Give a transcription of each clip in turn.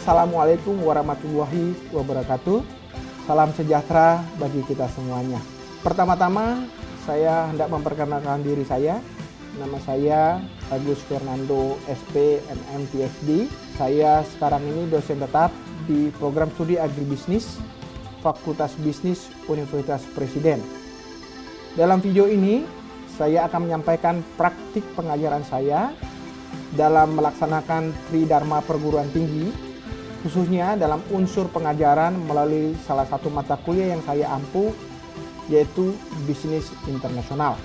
Assalamualaikum warahmatullahi wabarakatuh. Salam sejahtera bagi kita semuanya. Pertama-tama saya hendak memperkenalkan diri saya. Nama saya Agus Fernando SP MM PhD. Saya sekarang ini dosen tetap di program studi agribisnis Fakultas Bisnis Universitas Presiden. Dalam video ini saya akan menyampaikan praktik pengajaran saya dalam melaksanakan Tridharma Perguruan Tinggi, khususnya dalam unsur pengajaran melalui salah satu mata kuliah yang saya ampu, yaitu Bisnis Internasional.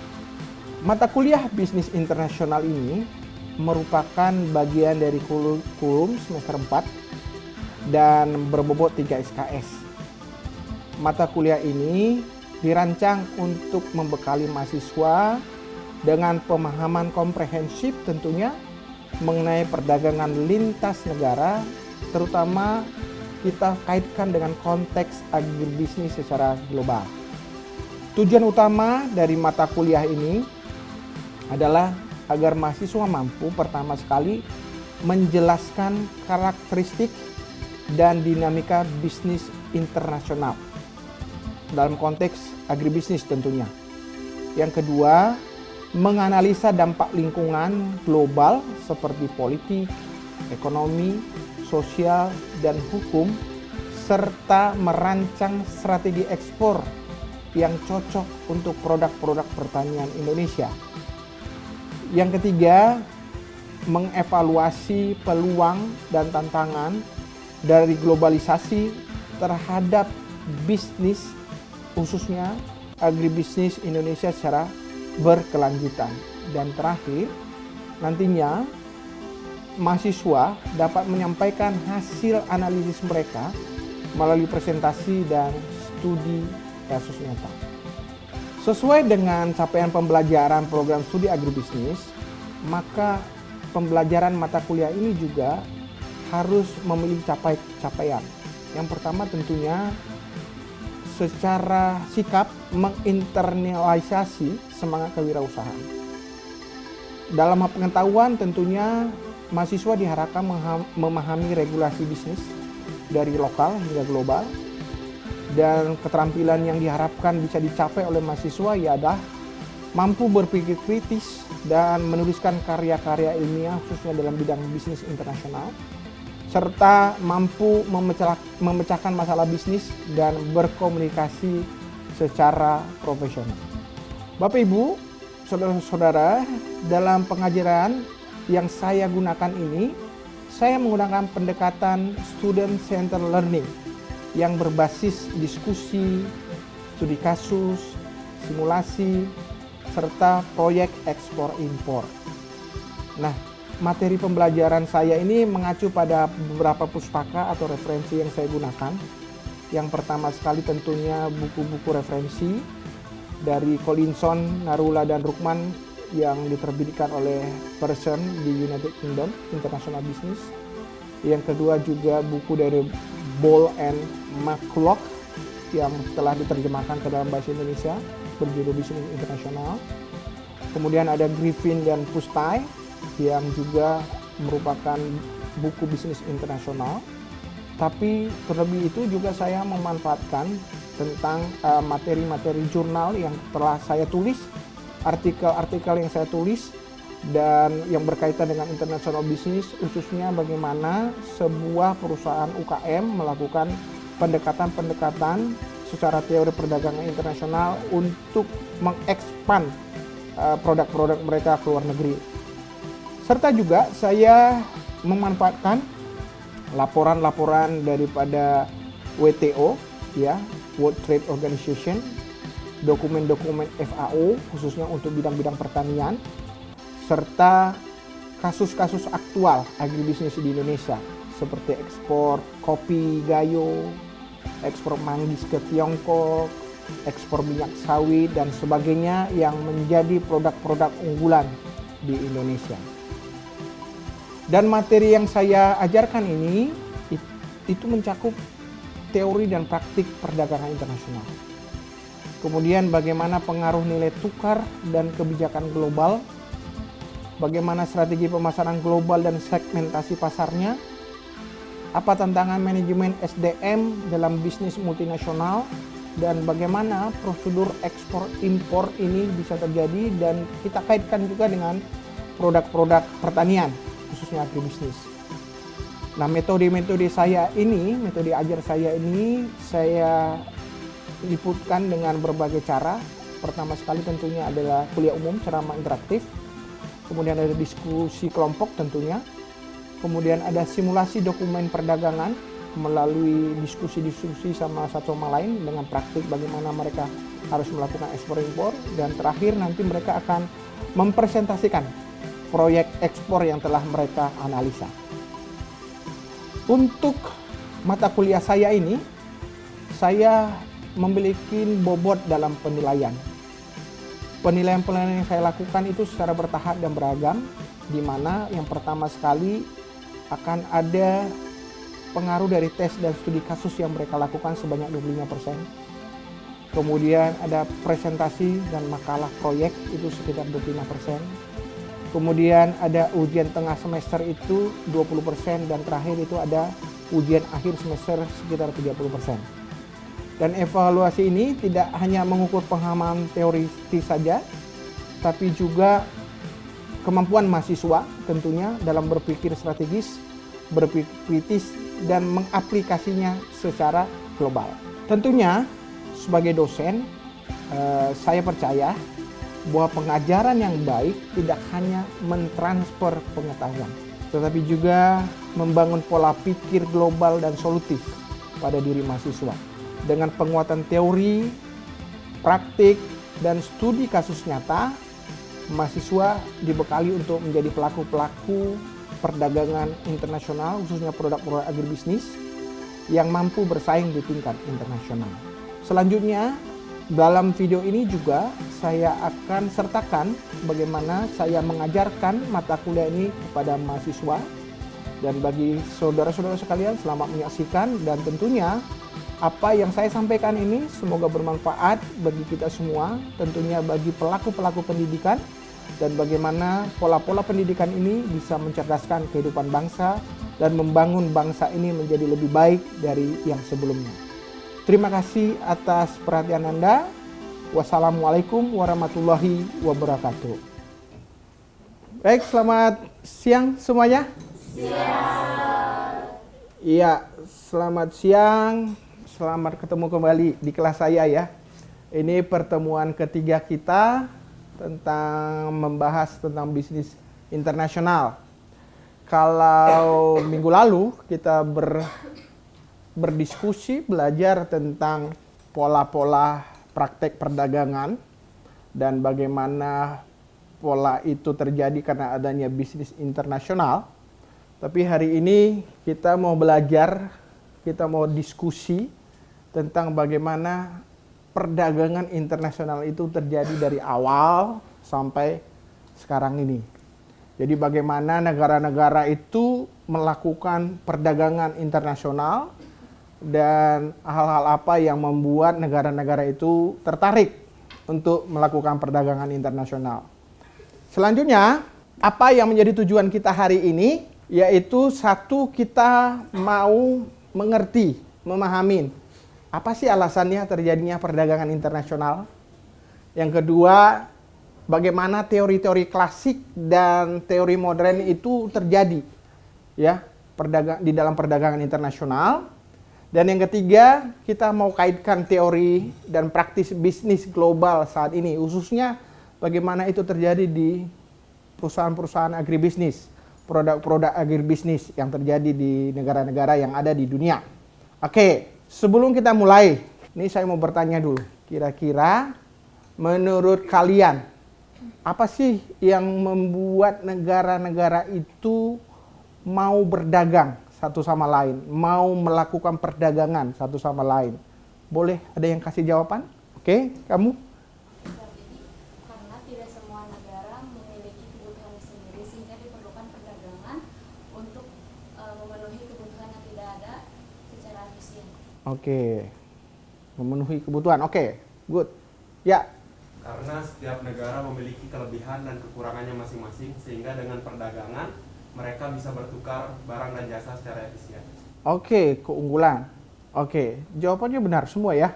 Mata kuliah Bisnis Internasional ini merupakan bagian dari kurikulum semester 4 dan berbobot 3 SKS. Mata kuliah ini dirancang untuk membekali mahasiswa dengan pemahaman komprehensif tentunya mengenai perdagangan lintas negara, terutama kita kaitkan dengan konteks agribisnis secara global. Tujuan utama dari mata kuliah ini adalah agar mahasiswa mampu pertama sekali menjelaskan karakteristik dan dinamika bisnis internasional dalam konteks agribisnis tentunya. Yang kedua, menganalisa dampak lingkungan global seperti politik, ekonomi, sosial, dan hukum, serta merancang strategi ekspor yang cocok untuk produk-produk pertanian Indonesia. Yang ketiga, mengevaluasi peluang dan tantangan dari globalisasi terhadap bisnis, khususnya agribisnis Indonesia secara berkelanjutan. Dan terakhir, nantinya mahasiswa dapat menyampaikan hasil analisis mereka melalui presentasi dan studi kasus nyata. Sesuai dengan capaian pembelajaran program studi agribisnis, maka pembelajaran mata kuliah ini juga harus memiliki capaian. Yang pertama tentunya secara sikap menginternalisasi semangat kewirausahaan. Dalam hal pengetahuan tentunya mahasiswa diharapkan memahami regulasi bisnis dari lokal hingga global, dan keterampilan yang diharapkan bisa dicapai oleh mahasiswa ialah mampu berpikir kritis dan menuliskan karya-karya ilmiah khususnya dalam bidang bisnis internasional, serta mampu memecahkan masalah bisnis dan berkomunikasi secara profesional. Bapak Ibu, saudara-saudara, dalam pengajaran yang saya gunakan ini, saya menggunakan pendekatan student centered learning yang berbasis diskusi, studi kasus, simulasi, serta proyek ekspor impor. Nah, materi pembelajaran saya ini mengacu pada beberapa pustaka atau referensi yang saya gunakan. Yang pertama sekali tentunya buku-buku referensi dari Collinson, Narula, dan Rukman yang diterbitkan oleh Pearson di United Kingdom, International Business. Yang kedua juga buku dari Ball and McCulloch yang telah diterjemahkan ke dalam bahasa Indonesia berjudul Bisnis Internasional. Kemudian ada Griffin dan Pustai yang juga merupakan buku bisnis internasional. Tapi terlebih itu juga saya memanfaatkan tentang materi-materi jurnal yang telah saya tulis, artikel-artikel yang saya tulis dan yang berkaitan dengan international business, khususnya bagaimana sebuah perusahaan UKM melakukan pendekatan-pendekatan secara teori perdagangan internasional untuk mengekspan produk-produk mereka ke luar negeri. Serta juga saya memanfaatkan laporan-laporan daripada WTO, ya, World Trade Organization, dokumen-dokumen FAO khususnya untuk bidang-bidang pertanian, serta kasus-kasus aktual agribisnis di Indonesia seperti ekspor kopi Gayo, ekspor manggis ke Tiongkok, ekspor minyak sawit dan sebagainya yang menjadi produk-produk unggulan di Indonesia. Dan materi yang saya ajarkan ini itu mencakup teori dan praktik perdagangan internasional. Kemudian bagaimana pengaruh nilai tukar dan kebijakan global, bagaimana strategi pemasaran global dan segmentasi pasarnya, apa tantangan manajemen SDM dalam bisnis multinasional, dan bagaimana prosedur ekspor impor ini bisa terjadi, dan kita kaitkan juga dengan produk-produk pertanian khususnya agribisnis. Nah, metode saya ini, metode ajar saya ini saya liputkan dengan berbagai cara. Pertama sekali tentunya adalah kuliah umum, ceramah interaktif, kemudian ada diskusi kelompok tentunya, kemudian ada simulasi dokumen perdagangan melalui diskusi-diskusi sama satu sama lain dengan praktik bagaimana mereka harus melakukan ekspor impor, dan terakhir nanti mereka akan mempresentasikan proyek ekspor yang telah mereka analisa. Untuk mata kuliah saya ini, saya memiliki bobot dalam penilaian. Penilaian-penilaian yang saya lakukan itu secara bertahap dan beragam, di mana yang pertama sekali akan ada pengaruh dari tes dan studi kasus yang mereka lakukan sebanyak 25%. Kemudian ada presentasi dan makalah proyek itu sekitar 25%. Kemudian ada ujian tengah semester itu 20%, dan terakhir itu ada ujian akhir semester sekitar 30%. Dan evaluasi ini tidak hanya mengukur pemahaman teoritis saja, tapi juga kemampuan mahasiswa tentunya dalam berpikir strategis, berpikir kritis, dan mengaplikasinya secara global. Tentunya sebagai dosen, saya percaya bahwa pengajaran yang baik tidak hanya mentransfer pengetahuan, tetapi juga membangun pola pikir global dan solutif pada diri mahasiswa. Dengan penguatan teori, praktik, dan studi kasus nyata, mahasiswa dibekali untuk menjadi pelaku-pelaku perdagangan internasional, khususnya produk-produk agribisnis yang mampu bersaing di tingkat internasional. Selanjutnya, dalam video ini juga saya akan sertakan bagaimana saya mengajarkan mata kuliah ini kepada mahasiswa. Dan bagi saudara-saudara sekalian, selamat menyaksikan, dan tentunya apa yang saya sampaikan ini semoga bermanfaat bagi kita semua, tentunya bagi pelaku-pelaku pendidikan, dan bagaimana pola-pola pendidikan ini bisa mencerdaskan kehidupan bangsa dan membangun bangsa ini menjadi lebih baik dari yang sebelumnya. Terima kasih atas perhatian Anda. Wassalamualaikum warahmatullahi wabarakatuh. Baik, selamat siang semuanya. Iya, selamat siang. Selamat ketemu kembali di kelas saya ya. Ini pertemuan ketiga kita tentang membahas tentang bisnis internasional. Kalau minggu lalu kita berdiskusi, belajar tentang pola-pola praktek perdagangan dan bagaimana pola itu terjadi karena adanya bisnis internasional. Tapi hari ini kita mau belajar, kita mau diskusi tentang bagaimana perdagangan internasional itu terjadi dari awal sampai sekarang ini. Jadi bagaimana negara-negara itu melakukan perdagangan internasional dan hal-hal apa yang membuat negara-negara itu tertarik untuk melakukan perdagangan internasional. Selanjutnya, apa yang menjadi tujuan kita hari ini, yaitu satu, kita mau mengerti, memahami apa sih alasannya terjadinya perdagangan internasional. Yang kedua, bagaimana teori-teori klasik dan teori modern itu terjadi ya di dalam perdagangan internasional. Dan yang ketiga, kita mau kaitkan teori dan praktis bisnis global saat ini, khususnya bagaimana itu terjadi di perusahaan-perusahaan agribisnis, produk-produk agribisnis yang terjadi di negara-negara yang ada di dunia. Oke. Sebelum kita mulai, ini saya mau bertanya dulu. Kira-kira menurut kalian, apa sih yang membuat negara-negara itu mau berdagang satu sama lain, mau melakukan perdagangan satu sama lain? Boleh ada yang kasih jawaban? Oke, kamu? Karena tidak semua negara memiliki kebutuhan sendiri, sehingga diperlukan perdagangan untuk memenuhi kebutuhan yang tidak ada secara efisien. Oke, memenuhi kebutuhan. Oke, good. Ya. Karena setiap negara memiliki kelebihan dan kekurangannya masing-masing, sehingga dengan perdagangan mereka bisa bertukar barang dan jasa secara efisien. Oke, keunggulan. Oke, jawabannya benar semua ya.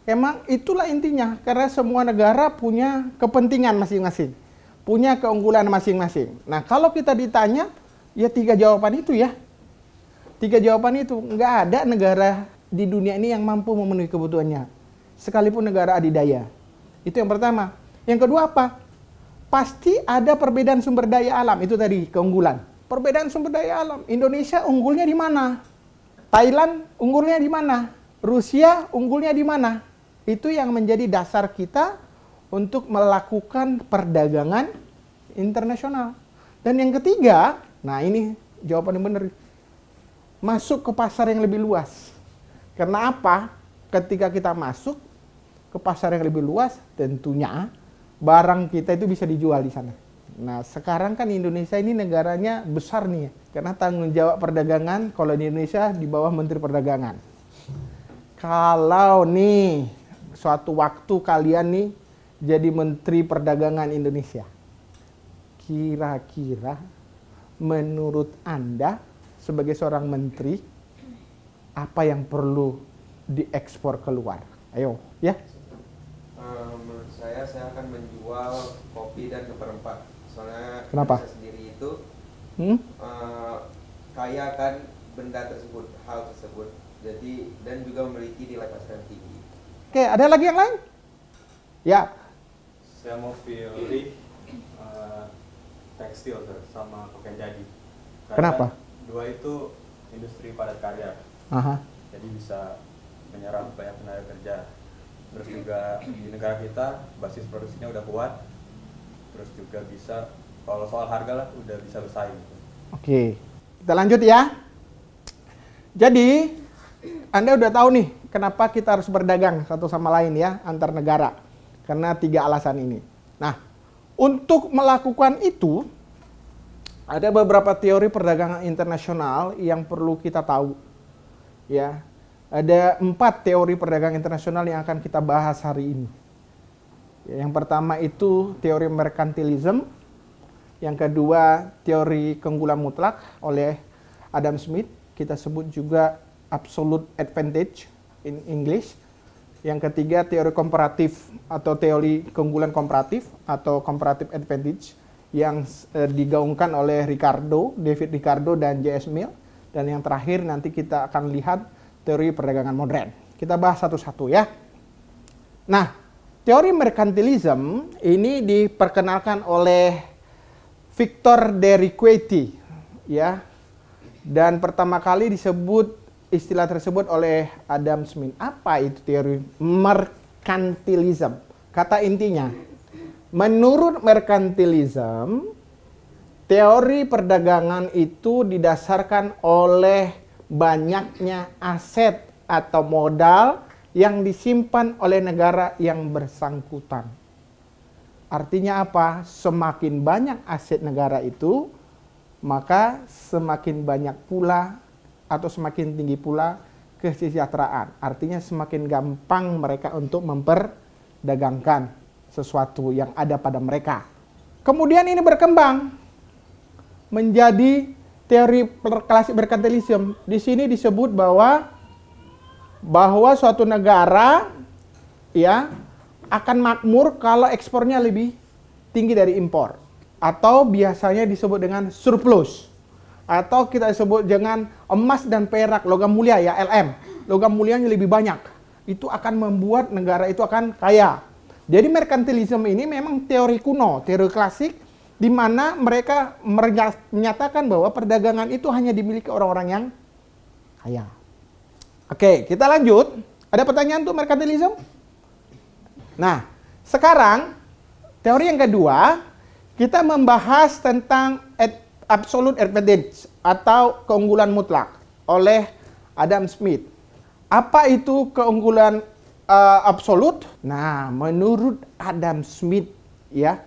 Emang itulah intinya, karena semua negara punya kepentingan masing-masing, punya keunggulan masing-masing. Nah, kalau kita ditanya, ya 3 jawaban itu ya. 3 jawaban itu, nggak ada negara di dunia ini yang mampu memenuhi kebutuhannya, sekalipun negara adidaya. Itu yang pertama. Yang kedua apa? Pasti ada perbedaan sumber daya alam, itu tadi keunggulan. Perbedaan sumber daya alam, Indonesia unggulnya di mana? Thailand unggulnya di mana? Rusia unggulnya di mana? Itu yang menjadi dasar kita untuk melakukan perdagangan internasional. Dan yang ketiga, nah ini jawaban yang benar, masuk ke pasar yang lebih luas. Karena apa? Ketika kita masuk ke pasar yang lebih luas, tentunya barang kita itu bisa dijual di sana. Nah, sekarang kan Indonesia ini negaranya besar nih ya, karena tanggung jawab perdagangan kalau di Indonesia di bawah Menteri Perdagangan. Kalau nih suatu waktu kalian nih jadi Menteri Perdagangan Indonesia, kira-kira menurut Anda sebagai seorang menteri, apa yang perlu diekspor keluar? Ayo, ya. Menurut saya akan menjual kopi dan keperempat. Soalnya Kenapa? Indonesia sendiri itu kaya akan benda tersebut, hal tersebut. Jadi dan juga memiliki nilai pasar yang tinggi. Oke, ada lagi yang lain? Ya, Saya mau pilih tekstil sama pakaian jadi. Karena Kenapa? dua itu industri padat karya, aha. jadi bisa menyerap banyak tenaga kerja. Terus juga di negara kita basis produksinya udah kuat. Terus juga bisa, kalau soal harga lah udah bisa bersaing. Oke, kita lanjut ya. Jadi, Anda udah tahu nih kenapa kita harus berdagang satu sama lain ya, antar negara. Karena 3 alasan ini. Nah, untuk melakukan itu, ada beberapa teori perdagangan internasional yang perlu kita tahu. Ya, ada 4 teori perdagangan internasional yang akan kita bahas hari ini. Yang pertama itu teori merkantilisme, yang kedua teori keunggulan mutlak oleh Adam Smith, kita sebut juga absolute advantage in English. Yang ketiga teori komparatif atau teori keunggulan komparatif atau comparative advantage yang digaungkan oleh David Ricardo dan J.S. Mill. Dan yang terakhir nanti kita akan lihat teori perdagangan modern. Kita bahas satu-satu ya. Nah, teori merkantilisme ini diperkenalkan oleh Victor de Riquetti ya. Dan pertama kali disebut istilah tersebut oleh Adam Smith. Apa itu teori merkantilisme? Kata intinya, menurut merkantilisme, teori perdagangan itu didasarkan oleh banyaknya aset atau modal yang disimpan oleh negara yang bersangkutan. Artinya apa? Semakin banyak aset negara itu, maka semakin banyak pula atau semakin tinggi pula kesejahteraan. Artinya semakin gampang mereka untuk memperdagangkan sesuatu yang ada pada mereka. Kemudian ini berkembang menjadi teori klasik merkantilisme. Di sini disebut bahwa suatu negara ya akan makmur kalau ekspornya lebih tinggi dari impor, atau biasanya disebut dengan surplus, atau kita sebut dengan emas dan perak, logam mulia ya, LM, logam mulianya lebih banyak. Itu akan membuat negara itu akan kaya. Jadi merkantilisme ini memang teori kuno, teori klasik, di mana mereka menyatakan bahwa perdagangan itu hanya dimiliki orang-orang yang kaya. Oke, kita lanjut. Ada pertanyaan untuk merkantilisme? Nah, sekarang teori yang kedua, kita membahas tentang absolute advantage atau keunggulan mutlak oleh Adam Smith. Apa itu keunggulan absolut? Nah, menurut Adam Smith ya,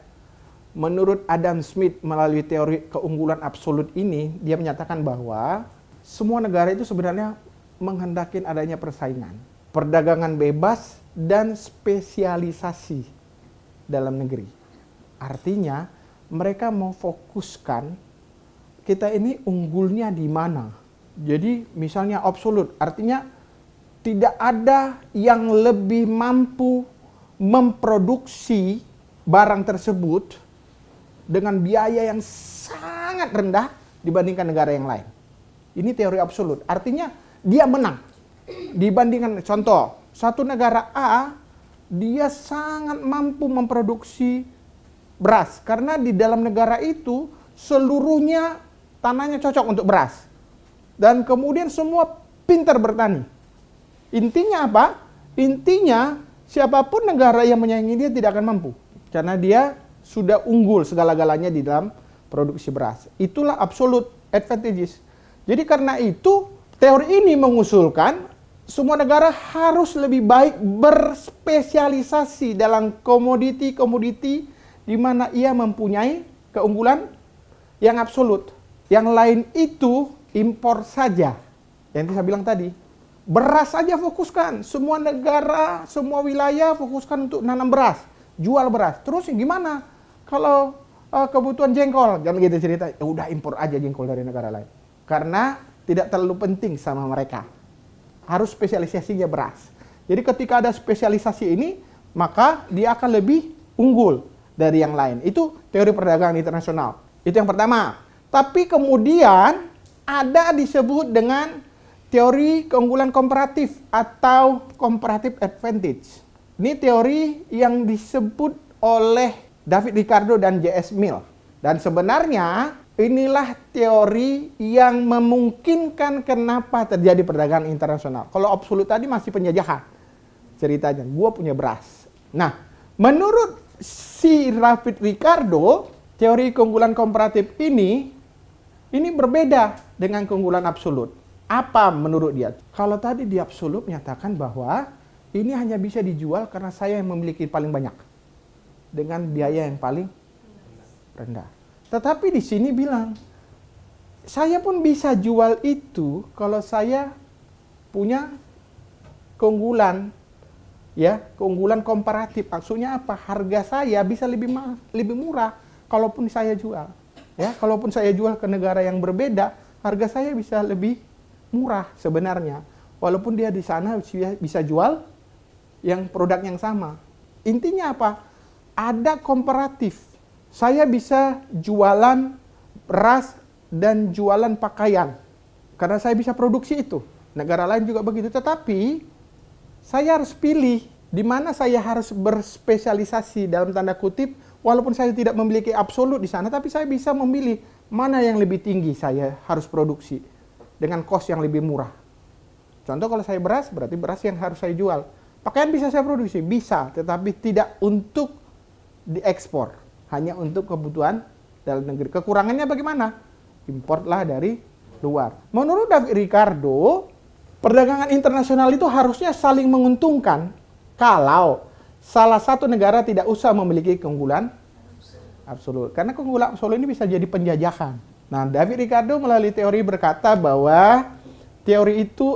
menurut Adam Smith melalui teori keunggulan absolut ini, dia menyatakan bahwa semua negara itu sebenarnya menghendaki adanya persaingan, perdagangan bebas, dan spesialisasi dalam negeri. Artinya, mereka mau fokuskan kita ini unggulnya di mana. Jadi misalnya absolut, artinya tidak ada yang lebih mampu memproduksi barang tersebut dengan biaya yang sangat rendah dibandingkan negara yang lain. Ini teori absolut, artinya dia menang dibandingkan, contoh, satu negara A, dia sangat mampu memproduksi beras karena di dalam negara itu seluruhnya tanahnya cocok untuk beras. Dan kemudian semua pintar bertani. Intinya apa? Intinya siapapun negara yang menyaingi dia tidak akan mampu. Karena dia sudah unggul segala-galanya di dalam produksi beras. Itulah absolute advantages. Jadi karena itu teori ini mengusulkan semua negara harus lebih baik berspesialisasi dalam komoditi-komoditi di mana ia mempunyai keunggulan yang absolut. Yang lain itu impor saja. Yang saya bilang tadi, beras saja fokuskan. Semua negara, semua wilayah fokuskan untuk nanam beras, jual beras. Terus gimana kalau kebutuhan jengkol? Jangan gitu cerita, ya udah impor aja jengkol dari negara lain. Karena tidak terlalu penting sama mereka. Harus spesialisasinya beras. Jadi ketika ada spesialisasi ini, maka dia akan lebih unggul dari yang lain. Itu teori perdagangan internasional. Itu yang pertama. Tapi kemudian ada disebut dengan teori keunggulan komparatif atau comparative advantage. Ini teori yang disebut oleh David Ricardo dan J.S. Mill. Dan sebenarnya inilah teori yang memungkinkan kenapa terjadi perdagangan internasional. Kalau absolut tadi masih penjajahan ceritanya. Gua punya beras. Nah, menurut si David Ricardo, teori keunggulan komparatif ini berbeda dengan keunggulan absolut. Apa menurut dia? Kalau tadi di absolut menyatakan bahwa ini hanya bisa dijual karena saya yang memiliki paling banyak dengan biaya yang paling rendah. Tetapi di sini bilang, saya pun bisa jual itu kalau saya punya keunggulan, ya, keunggulan komparatif. Maksudnya apa? Harga saya bisa lebih murah kalaupun saya jual. Ya, kalaupun saya jual ke negara yang berbeda, harga saya bisa lebih murah sebenarnya. Walaupun dia di sana bisa jual yang produk yang sama. Intinya apa? Ada komparatif. Saya bisa jualan beras dan jualan pakaian. Karena saya bisa produksi itu. Negara lain juga begitu. Tetapi saya harus pilih di mana saya harus berspesialisasi dalam tanda kutip. Walaupun saya tidak memiliki absolut di sana, tapi saya bisa memilih mana yang lebih tinggi saya harus produksi dengan cost yang lebih murah. Contoh kalau saya beras, berarti beras yang harus saya jual. Pakaian bisa saya produksi? Bisa, tetapi tidak untuk diekspor. Hanya untuk kebutuhan dalam negeri. Kekurangannya bagaimana? Importlah dari luar. Menurut David Ricardo, perdagangan internasional itu harusnya saling menguntungkan kalau salah satu negara tidak usah memiliki keunggulan absolut. Karena keunggulan absolut ini bisa jadi penjajahan. Nah, David Ricardo melalui teori berkata bahwa teori itu,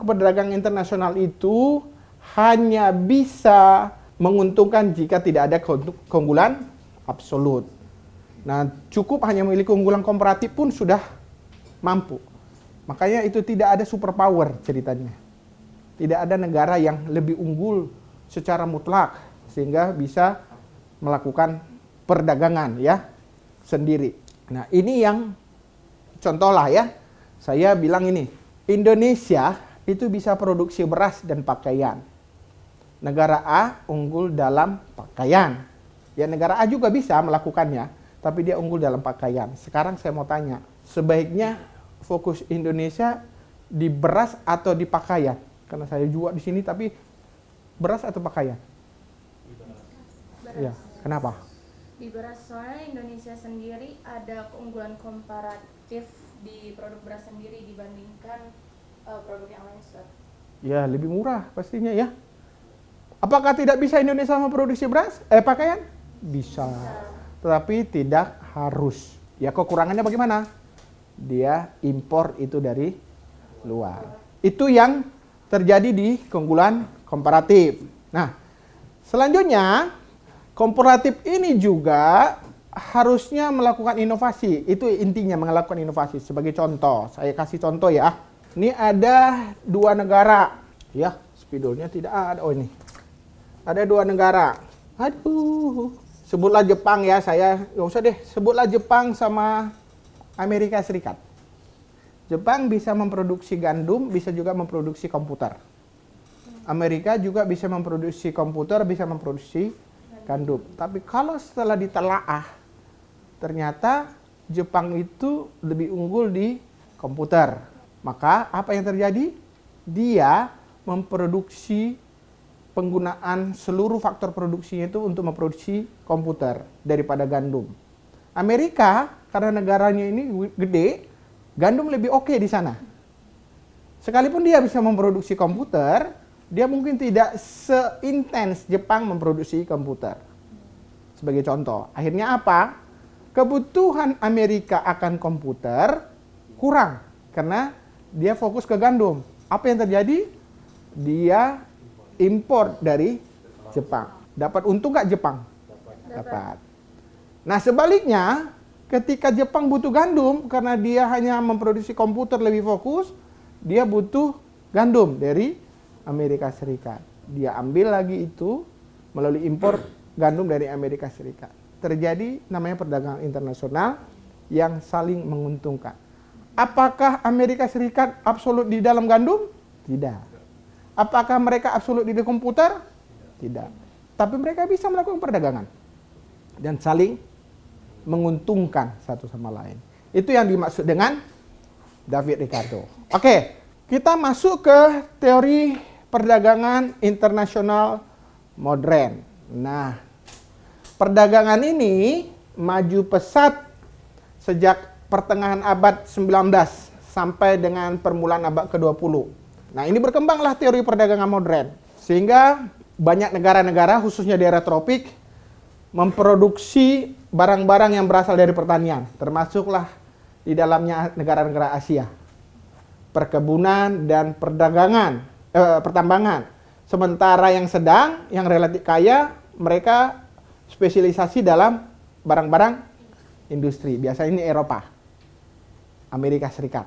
perdagangan internasional itu hanya bisa menguntungkan jika tidak ada keunggulan absolut. Nah, cukup hanya memiliki keunggulan komparatif pun sudah mampu. Makanya itu tidak ada superpower ceritanya. Tidak ada negara yang lebih unggul secara mutlak sehingga bisa melakukan perdagangan ya sendiri. Nah, ini yang contoh lah ya. Saya bilang ini, Indonesia itu bisa produksi beras dan pakaian. Negara A unggul dalam pakaian. Ya, negara A juga bisa melakukannya, tapi dia unggul dalam pakaian. Sekarang saya mau tanya, sebaiknya fokus Indonesia di beras atau di pakaian? Karena saya juga di sini, tapi beras atau pakaian? Beras. Ya, kenapa? Di beras, soalnya Indonesia sendiri ada keunggulan komparatif di produk beras sendiri dibandingkan produk yang lain, Ustaz. Ya, lebih murah pastinya ya. Apakah tidak bisa Indonesia memproduksi beras? Pakaian? Bisa. Tetapi tidak harus. Ya, kekurangannya bagaimana? Dia impor itu dari luar. Itu yang terjadi di keunggulan komparatif. Nah, selanjutnya komparatif ini juga harusnya melakukan inovasi. Itu intinya, melakukan inovasi. Sebagai contoh, saya kasih contoh ya. Ini ada 2 negara. Ya, spidolnya tidak ada. Oh ini. Ada 2 negara. Aduh. Sebutlah Jepang ya, saya nggak usah deh. Sebutlah Jepang sama Amerika Serikat. Jepang bisa memproduksi gandum, bisa juga memproduksi komputer. Amerika juga bisa memproduksi komputer, bisa memproduksi gandum. Tapi kalau setelah ditelaah, ternyata Jepang itu lebih unggul di komputer. Maka apa yang terjadi? Dia memproduksi penggunaan seluruh faktor produksinya itu untuk memproduksi komputer daripada gandum. Amerika, karena negaranya ini gede, gandum lebih oke di sana. Sekalipun dia bisa memproduksi komputer, dia mungkin tidak seintens Jepang memproduksi komputer. Sebagai contoh, akhirnya apa? Kebutuhan Amerika akan komputer kurang karena dia fokus ke gandum. Apa yang terjadi? Dia impor dari Jepang. Dapat untung nggak Jepang? Dapat. Nah sebaliknya, ketika Jepang butuh gandum, karena dia hanya memproduksi komputer lebih fokus, dia butuh gandum dari Amerika Serikat. Dia ambil lagi itu melalui impor gandum dari Amerika Serikat. Terjadi namanya perdagangan internasional yang saling menguntungkan. Apakah Amerika Serikat absolut di dalam gandum? Tidak. Apakah mereka absolut di komputer? Tidak. Tapi mereka bisa melakukan perdagangan dan saling menguntungkan satu sama lain. Itu yang dimaksud dengan David Ricardo. Oke, kita masuk ke teori perdagangan internasional modern. Nah, perdagangan ini maju pesat sejak pertengahan abad 19 sampai dengan permulaan abad ke-20. Nah, ini berkembanglah teori perdagangan modern. Sehingga banyak negara-negara, khususnya daerah tropik, memproduksi barang-barang yang berasal dari pertanian. Termasuklah di dalamnya negara-negara Asia. Perkebunan dan pertambangan. Sementara yang sedang, yang relatif kaya, mereka spesialisasi dalam barang-barang industri. Biasanya ini Eropa, Amerika Serikat.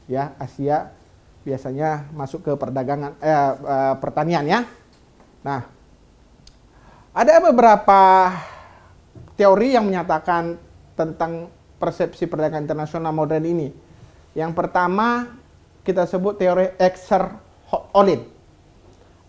Ya, Asia biasanya masuk ke perdagangan pertanian ya. Nah, ada beberapa teori yang menyatakan tentang persepsi perdagangan internasional modern ini. Yang pertama kita sebut teori Exer-Ohlin.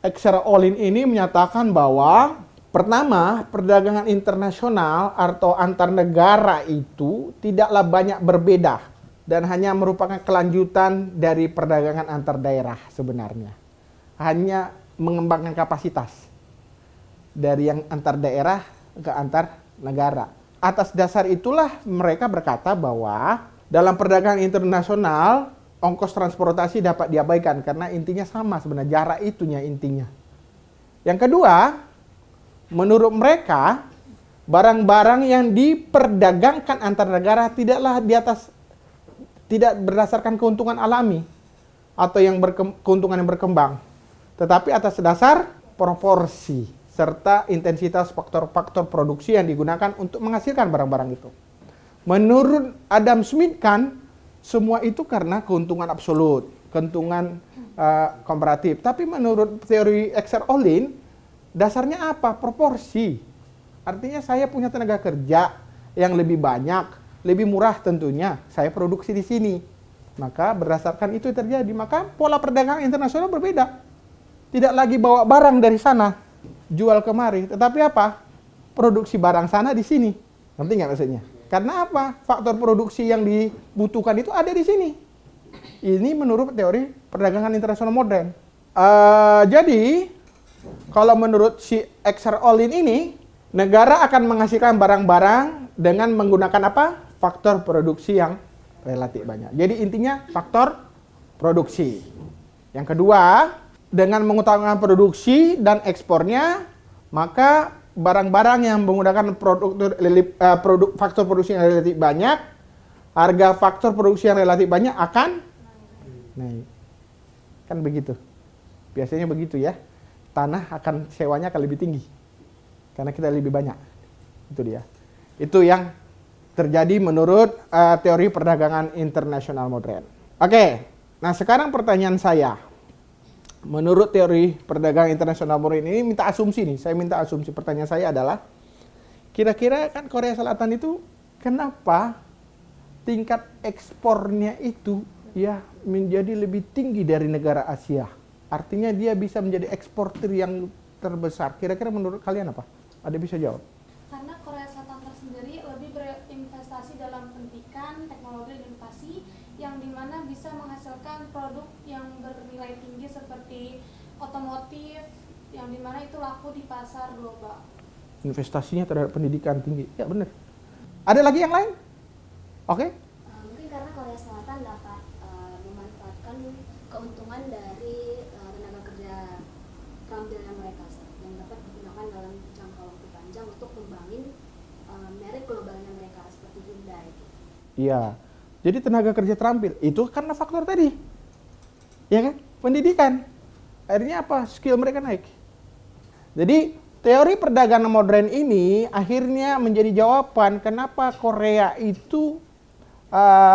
Exer-Ohlin ini menyatakan bahwa pertama, perdagangan internasional atau antar negara itu tidaklah banyak berbeda dan hanya merupakan kelanjutan dari perdagangan antar daerah sebenarnya. Hanya mengembangkan kapasitas dari yang antar daerah ke antar negara. Atas dasar itulah mereka berkata bahwa dalam perdagangan internasional ongkos transportasi dapat diabaikan karena intinya sama sebenarnya, jarak itunya intinya. Yang kedua, menurut mereka barang-barang yang diperdagangkan antar negara tidaklah tidak berdasarkan keuntungan alami atau yang keuntungan yang berkembang, tetapi atas dasar proporsi serta intensitas faktor-faktor produksi yang digunakan untuk menghasilkan barang-barang itu. Menurut Adam Smith kan, semua itu karena keuntungan absolut, keuntungan komparatif. Tapi menurut teori Exer-Ohlin, dasarnya apa? Proporsi. Artinya saya punya tenaga kerja yang lebih banyak, lebih murah tentunya, saya produksi di sini. Maka berdasarkan itu terjadi. Maka pola perdagangan internasional berbeda. Tidak lagi bawa barang dari sana, jual kemari. Tetapi apa? Produksi barang sana di sini. Ngerti nggak maksudnya? Karena apa? Faktor produksi yang dibutuhkan itu ada di sini. Ini menurut teori perdagangan internasional modern. Jadi, kalau menurut si Exer-Ohlin ini, negara akan menghasilkan barang-barang dengan menggunakan apa? Faktor produksi yang relatif banyak. Jadi intinya faktor produksi. Yang kedua, dengan mengutamakan produksi dan ekspornya, maka barang-barang yang menggunakan faktor produksi yang relatif banyak, harga faktor produksi yang relatif banyak akan naik. Kan begitu. Biasanya begitu ya. Tanah akan sewanya akan lebih tinggi. Karena kita lebih banyak. Itu dia. Itu yang terjadi menurut teori perdagangan internasional modern. Oke, nah sekarang pertanyaan saya. Menurut teori perdagangan internasional modern ini minta asumsi nih. Saya minta asumsi. Pertanyaan saya adalah, kira-kira kan Korea Selatan itu kenapa tingkat ekspornya itu ya menjadi lebih tinggi dari negara Asia? Artinya dia bisa menjadi eksportir yang terbesar. Kira-kira menurut kalian apa? Ada bisa jawab? Karena Korea Selatan tersendiri lebih berinvestasi dalam pendidikan, teknologi, dan inovasi yang dimana bisa menghasilkan produk yang bernilai tinggi seperti otomotif, yang dimana itu laku di pasar global. Investasinya terhadap pendidikan tinggi. Ya benar. Ada lagi yang lain? Oke. Mungkin karena Korea Selatan dapat memanfaatkan keuntungan dari tenaga kerja keterampilan mereka yang dapat digunakan dalam jangka waktu panjang untuk membangun merek globalnya mereka seperti Hyundai. Iya. Jadi tenaga kerja terampil itu karena faktor tadi. Ya kan? Pendidikan. Akhirnya apa? Skill mereka naik. Jadi teori perdagangan modern ini akhirnya menjadi jawaban kenapa Korea itu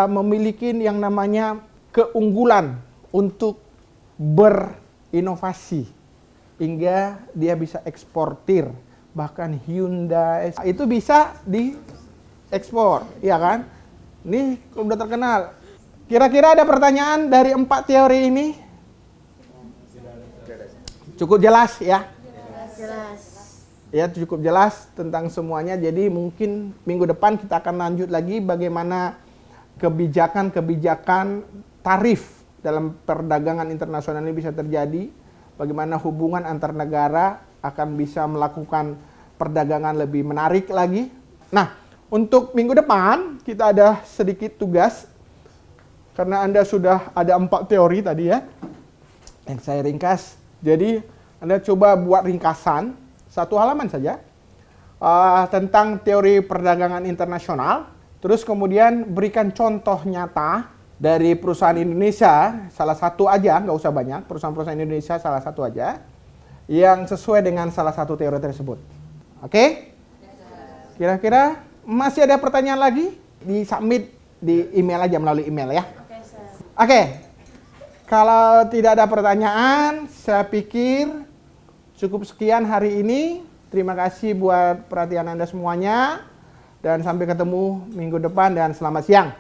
memiliki yang namanya keunggulan untuk berinovasi hingga dia bisa eksportir, bahkan Hyundai itu bisa diekspor, ya kan? Ini udah terkenal. Kira-kira ada pertanyaan dari 4 teori ini? Cukup jelas ya? Jelas. Ya, cukup jelas tentang semuanya. Jadi mungkin minggu depan kita akan lanjut lagi bagaimana kebijakan-kebijakan tarif dalam perdagangan internasional ini bisa terjadi, bagaimana hubungan antar negara akan bisa melakukan perdagangan lebih menarik lagi. Nah, untuk minggu depan kita ada sedikit tugas, karena Anda sudah ada 4 teori tadi ya, yang saya ringkas. Jadi Anda coba buat ringkasan, 1 halaman saja, tentang teori perdagangan internasional. Terus kemudian berikan contoh nyata dari perusahaan Indonesia, salah satu aja, nggak usah banyak, perusahaan-perusahaan Indonesia salah satu aja, yang sesuai dengan salah satu teori tersebut. Oke? Kira-kira masih ada pertanyaan lagi? Di submit di email aja, melalui email ya. Oke. Kalau tidak ada pertanyaan, saya pikir cukup sekian hari ini. Terima kasih buat perhatian Anda semuanya. Dan sampai ketemu minggu depan dan selamat siang.